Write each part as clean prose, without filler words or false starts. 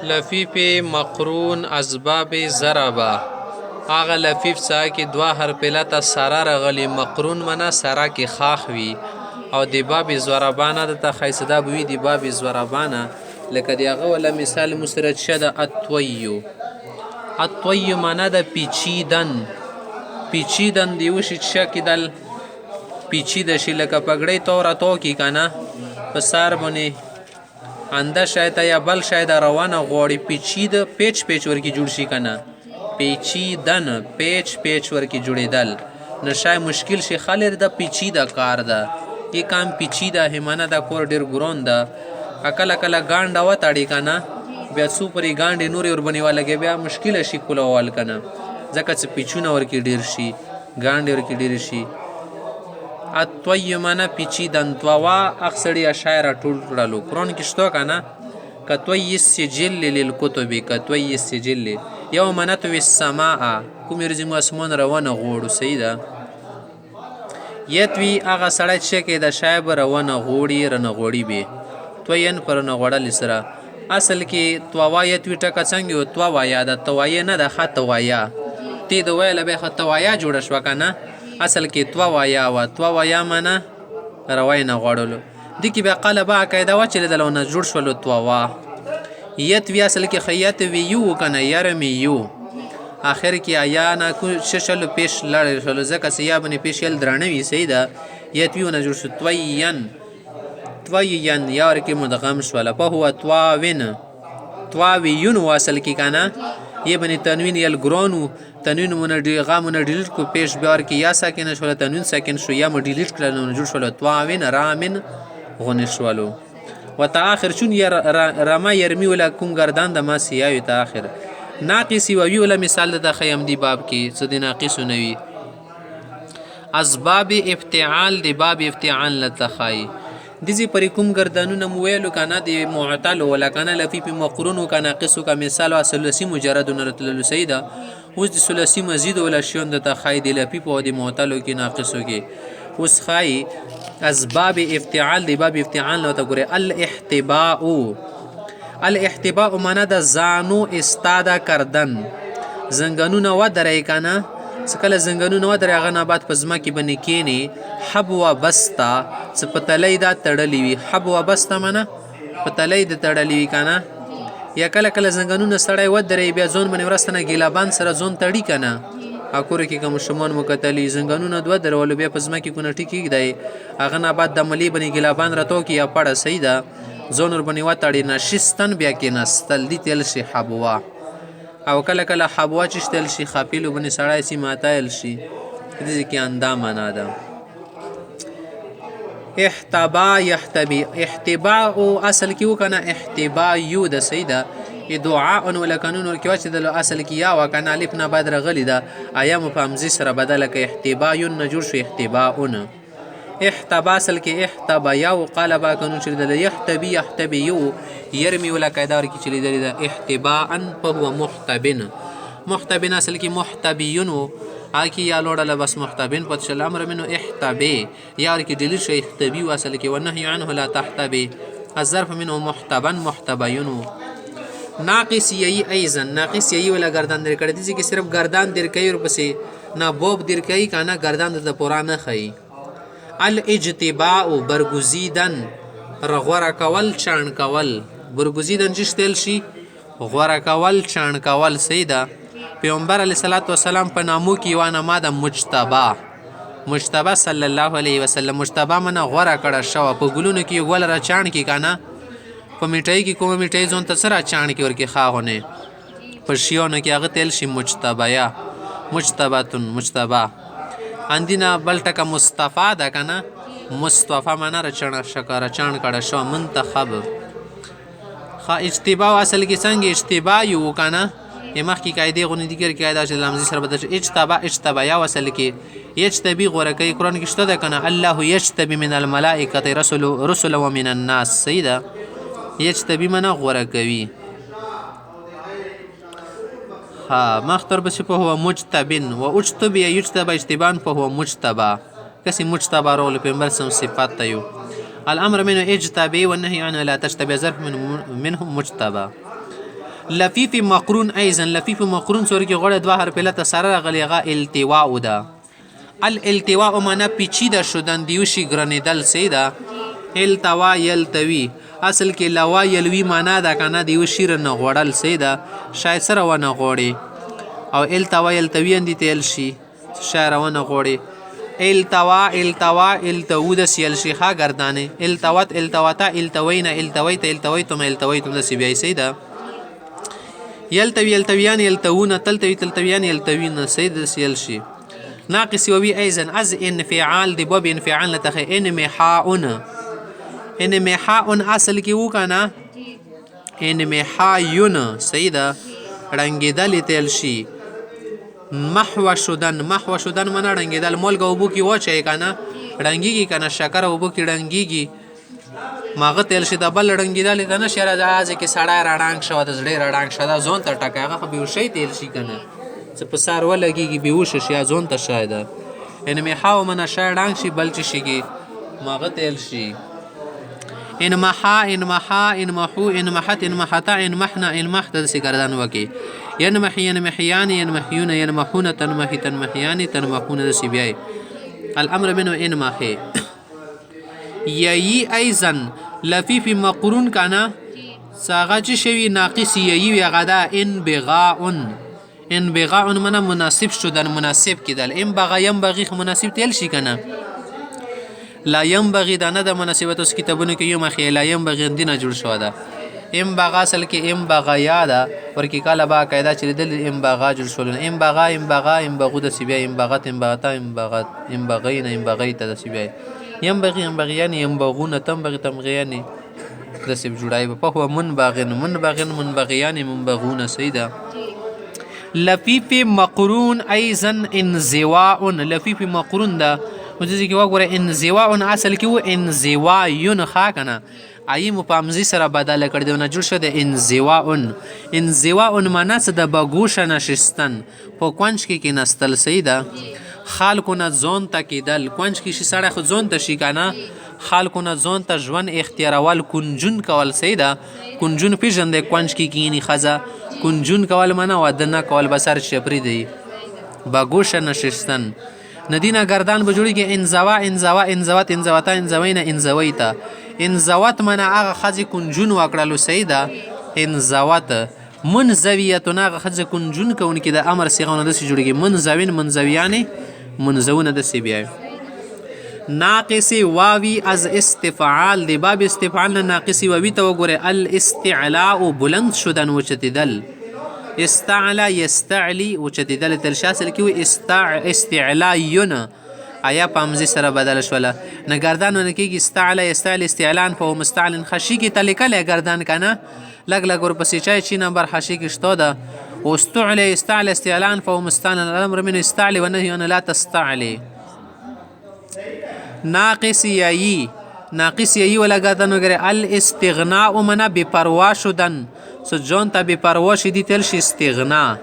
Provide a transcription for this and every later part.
لفیف مقرون اسباب ضربه هغه لفیف څه کې دوه حرف علت سره راغلي مقرون منه سره کې خاخ وي او د باب ضربانه د تخیصده بوي د باب ضربانه لکه دی هغه ولا مثال مسترد شده الطوی الطوی منه د پیچیدن پیچیدن دیو شي شکدل پیچیده شي لکه پګړی تور تو کی کنه په سار باندې انده شاید یا بل شاید روانه غوړي پیچید پیچ پیچ ورکی جوړ شي کنه پیچیدن پیچ پیچ ورکی جوړیدل نشای مشکل شي خالر د پیچیده کار ده یہ کام پیچیده همانه د کور ډیر ګرون ده اکل اکل ګانډه وتاړي کنه بیا سوپری ګانډې نور ور بنیواله بیا مشکل شي کولوال کنه ځکه چې پیچونه ورکی ډیر شي ګانډې ورکی ډیر شي الطوی منه پیچیدن طوا اکثری اشاعره ټول کړلو قرآن کې شته کنه کطوی السجل للکتب کطوی السجل یوم نطوی السماء کوم رزم اسمان روانه غوړو سیده یتوی هغه سړی چې کې د شایب روانه غوړي رنه غوړي به توین پر نه غوړل سره اصل کې طوا یتوی ټکه څنګه طوا یا د توای نه د خط وایا تی د ویل به خط وایا جوړ شو کنه اصل کې توا وایا و توا وایا منه روای نه غوړلو د کې بیا قلبه قاعده و چې دلونه جوړ شول توا وا یت وی اصل کې خیات وی یو کنه یرمی یو اخر کې آیا نه کو ششل پیش لړ شول زکه سیا بنې پیشل درنوي سیدا یت وی نه جوړ شو توین توین یار کې مدغم شول په هو توا وین توا وی یون واصل کې کنه یہ بنی تنوین یل گرانو تنوین من غامون ډیلیټ کو پیش بیار کی یا ساکن شول تنوین ساکن شو یا م ډیلیټ کړل جوړ شول تواوین رامن غن شولو وتا اخر چون رما يرمي ولا کوم گردان د ما سیاوی تا اخر ناقص وی ولا مثال د خیم دی باب کې څه دی ناقص نوی اسباب افتعال دی باب افتعال لتخای دیزی پری کوم گردانونه مویلو کنه دی معتل ولا کنه لفی په مقرون کنه قصو کا مثال او ثلاثی مجرد نرتل سیدا اوس د ثلاثی مزید ولا شون د تخای دی لفی په دی معتل کې ناقصو کې اوس خای اسباب افتعال دی باب افتعال نو ته ګوره الاحتباء معنا د زانو استاده کردن زنګانونه و درې کنه سکله زنګانونه و درې هغه نبات په ځما کې بنې کینی حب و بستا څه پتلی دا تړلی وي حب و بستا منه پتلی د تړلی وي کنه یا کله کله زنګانونه سړی و درې بیا ځون باندې ورستنه ګیلابان سره ځون تړي کنه اکور کې کوم شمون مکتلی زنګانونه دوه درول بیا په ځما کې کونه ټیکی دی هغه نبات د ملي باندې ګیلابان راتو کې یا پړه سیدا ځون ور باندې و تړي نشستن بیا کې نستل دي تل شي حبوا او کله کله حبوا چشتل شي خپلو باندې سړی سي ماتایل شي دې کې اندام معنا ده احتبا يحتبي احتباء اصل کې وکنه احتباء یو د سیدا دعاء ولا قانون ورکوا چې د اصل کې یا وکنه الف نه بعد رغلی ده ایام په همزه سره بدله کې احتباء نجور شو احتباء احتبا اصل کې احتبا یو قالبا قانون چې د يحتبي يحتبي یو يرمي ولا قیدار کې چلی ده احتباء فهو محتبن محتبن اصل کې محتبيون اکی یا لوړه بس محتبن پد شل امر منه احتبي یار کې دلیل شي احتبي اصل کې ونهي عنه لا تحتبي الظرف منه محتبن محتبين ناقص یی ایزن ناقص یی ولا گردان در کړه دي چې صرف گردان در کوي ورپسې نه بوب در کوي کنه گردان د پرانه خي الاجتباء برگزیدن رغور کول چان کول برگزیدن جشتل شي غور کول چان کول سیدا پیغمبر علیه الصلاۃ والسلام په نامو کې وانه ماده مجتبی صلی الله علیه وسلم مجتبی منه غور کړه شو په ګلونو کې ګول را چان کې کنه په میټای کې کوم میټای ځون ته سره چان کې ورکی خاغونه په شیونه کې هغه تل شي مجتبیا مجتباتن مجتبا اندینا بلټکه مصطفی ده کنه مصطفی معنا رچنا شکر چان کړه شو منتخب خا اجتباء اصل کې څنګه اجتباء یو کنه یمخ کې قاعده غونې دي کې قاعده چې لمزي سره بدل اجتباء یا وصل کې یجتبی غوره کوي قران کې شته ده کنه الله یجتبی من الملائکه رسل ومن الناس سیدا یجتبی منا غوره کوي ها مختار بس په هو مجتبن و اجتبی یجتبی اجتبان په هو مجتبا کسی مجتبا رول پیغمبر سم صفات تیو الامر منه اجتبی والنهي عنه لا تجتبی ظرف منهم مجتبا لفیف مقرون ایزن لفیف مقرون سوري کې غوړه دوه حرف علت سره راغلی هغه التواء ده. الالتواء معنا پیچیده شدن دیوشي ګرنیدل سیدا. التوا یلتوی اصل کې لوا یلوی معنا ده کنه دیوشي رنه غوړل سیدا شاید سره ونه غوړي او التوا یلتوی اندی تل شي شاعر ونه غوړي. التوا التو د سیل شيخه گردانه التوت التوتا التوینا التویت التویتم التویتم د سی بي سیدا. یلتویان یلتوون تلتوی تلتویان یلتوین سید سیل شي. ناقص ووی ایزن از انفعال دی باب انفعال لتخه انمحاؤن انمحاؤن اصل کی وکنه انمحایون سیدا رنگیدل تل شي. محو شدن منا رنگیدل مولګه وبو کی وچه کنه رنگیږي کنه شکر وبو کی رنگیږي ماغه تل شي د بل رنگیدل کنه شهر ځاځ کی سړی راډانګ شو د زړه راډانګ شو دا زون تر ټکاغه خو به شي تل شي کنه څه په سار ولګيږي به وش شي زون ته شاید ان میحاو منا شړانګ شي بل چی شيږي ماغه تل شي. ان محا ان محا ان محو ان محت ان محتا ان محنا ان محت سګردان وکي ين محيان ينمحيون ينمحون تنمحي تنمحيان تنمحون سی بي. الامر منه ان محي يي ايضا لفيف مقرون کنا ساغه شوی ناقص يي غدا ان بغاء منا مناسب شدن مناسب کیدل. ان بغا ينبغي مناسب تل شي کنه لا ينبغي دا نه د مناسبت اوس کتابونه کې یو مخې لا ينبغي دینه جوړ شو ده. ام بغا اصل کې ام بغا یاده ورکی کاله با قاعده چې دل ام بغا جوړ شول. ام بغو د سی بي ام بغت ام بغتا ام بغین ام بغیت د سی بي ينبغيان ينبغون تنبغيان د سی جوړای په هو منبغيان منبغون سیدا. لفیف مقرون ایزا انزواء لفیف مقرون ده مجزي کې وګوره انزواء اصل کې و انزواء خا کنه ای مپامزي سره بدل کړ دی نه جوړ شو د انزواء معنا څه د بغوش نشستن په کوانچ کې نستل سیدا. خالقونه زون تکیدل کوانچ کې شي سړی خو زون ته شي کنه خالقونه زون ته ژوند اختیارول کنجون کول سیدا. کنجون پیژندې کوانچ کې کینی خزه کنجون کول معنا ودنه کول بسر شپری دی بغوش نشستن. ندینا گردان بجوړي کې انزوات انزویتا انزوات منا هغه خزي کنجون وکړلو سیدا. انزوات منزویتون هغه خزي کنجون کون کې د امر صيغه د سې جوړيږي منزویان منزونه د سی بي. ناقص واوی از استفعال دی باب استفعال ناقص واوی ته وګوره الاستعلاء بلند شدن وچتدل استعلا يستعلي وچتدل تل شاسل کې استعلايون آیا پامزي سره بدل شوله نه گردان کې استعلا يستعلي استعلان په مستعلن خشي کې تلکل گردان کنه لګ ور پسې چای نمبر خشي کې شته ده واستعلي استعلى استعلان فهو مستعلن الامر من استعلي والنهي ان لا تستعلي. ناقص یی ولا گردن وګره الاستغناء منا بپروا شدن سجون ته بپروا شدي تل شي استغنا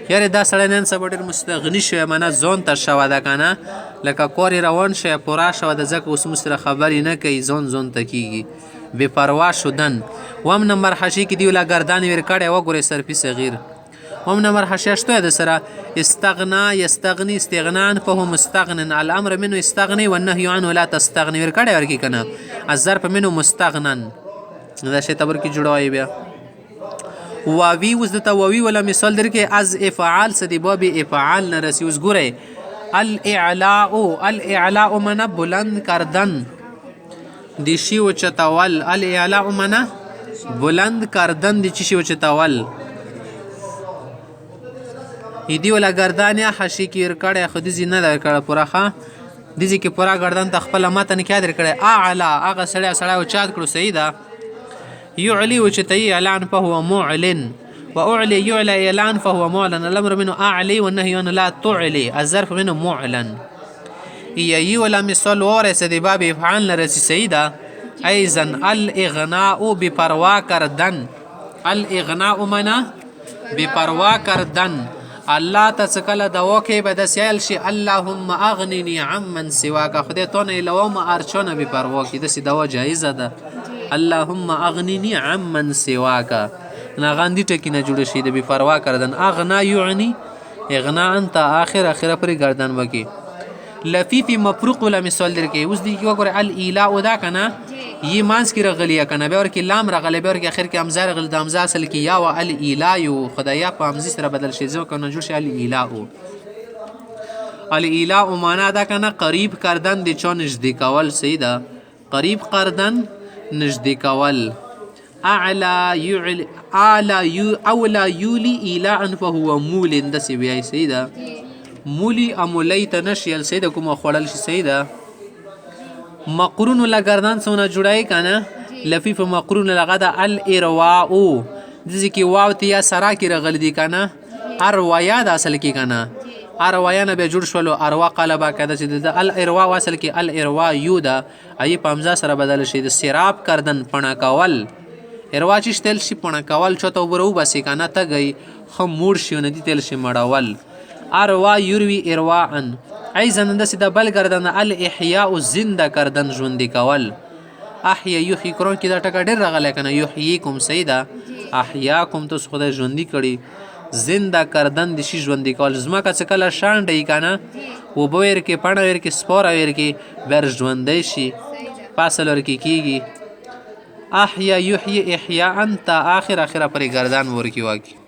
یاره دا سړی نن سبا ډېر مستغني شوی منا ځون ته شوه ده کنه لکه کور روان شوی پورا شوه ده ځکه اوس سره خبرې نه کوي ځون ته کیږي بپروا شدن. وم نمبر حشي کې دی ولا گردان ور کړی وګوره صرفي صغیر وم نمبر حشي شته د سره استغنا يستغني استغنان فهو مستغن الامر منه استغني والنهي عنه لا تستغني ور کړی ورکی کنه الظرف منه مستغنن دا شی تبر کې جوړوي بیا. واوی وز د واوی ولا مثال درکې از افعال سدی باب افعال نه رسی وز ګوره الاعلاء من بلند کردن دی شی و چتاول الاعلاء من بلند کردن دی چی و چتاول ایدی ولا گردانیا حشی کی ورکړه خو دې نه درکړه پورا ښه دې کې پورا گردان تخپل متن کې درکړه اعلا هغه سړی او چات کړو سیدا يعلي وشتي اعلان فهو معلن واعلي يعلى اعلان فهو معلن الامر منه اعلي والنهي عنه لا تعلي الظرف منه معلن. يي ولا مثال ورث دي باب افعال لرسي سيدا ايضا الاغناء بپروا کردن الاغناء منا بپروا کردن الله تسکل دوا کې به سیل شي اللهم اغنني عمن سواك خدای ته نه لوم ارچونه بپروا کې د دوا جایزه ده اللهم اغنني عمن سواك ناغاندی ټکی نه جوړ شي د بی پروا کردن اغنا یعنی اغنا انت اخر اخره پر گردن وکي لفیف مفروق ولا مثال درکې اوس دی کې وګوره الاله دا کنه یی مانس کې رغلی کنه به ور کې لام رغلی به ور کې اخر کې همزه رغلی د همزه اصل کې یا و الاله یو خدایا په همزه سره بدل شي ځکه کنه جوړ شي الاله الاله معنا دا کنه قریب کردن د چون نږدې کول سیدا قریب کردن نږدې کول اعلى يعلى اولا يولي الى ان فهو مول د سی وی سیدا مولی امولیت نشیل سیدا کوم خړل شي سیدا مقرون لګردان سونه جوړای کنه لفیف مقرون لغدا الارواء دځ کی واو تیا سرا کی رغل دی کنه اروایا د اصل کی کنه اروایا نه به جوړ شولو اروا قلبا کده چې د الارواء اصل کی الارواء یودا ای پمزا سره بدل شي د سراب کردن پنا کول اروا چې تل شي پنا کول چته ورو بس کنه ته گئی خم مور شي نه دی تل شي مړاول اروا یروي ارواعن ایزن د سیده بل کردن الاحیاء زنده کردن ژوند کول احیا یحیی کرون کې دا ټکا ډیر راغلی کنه یحییکم سیدا احیاکم تو خدای ژوندۍ کړي زنده کردن د شي ژوندۍ کول زما که کله شان دی کنه و بویر کې پړ ور کې سپور ور کې ور ژوندۍ شي فاصل ور کې کیږي احیا یحیی احیاء انت اخر پر گردان ور کې واقع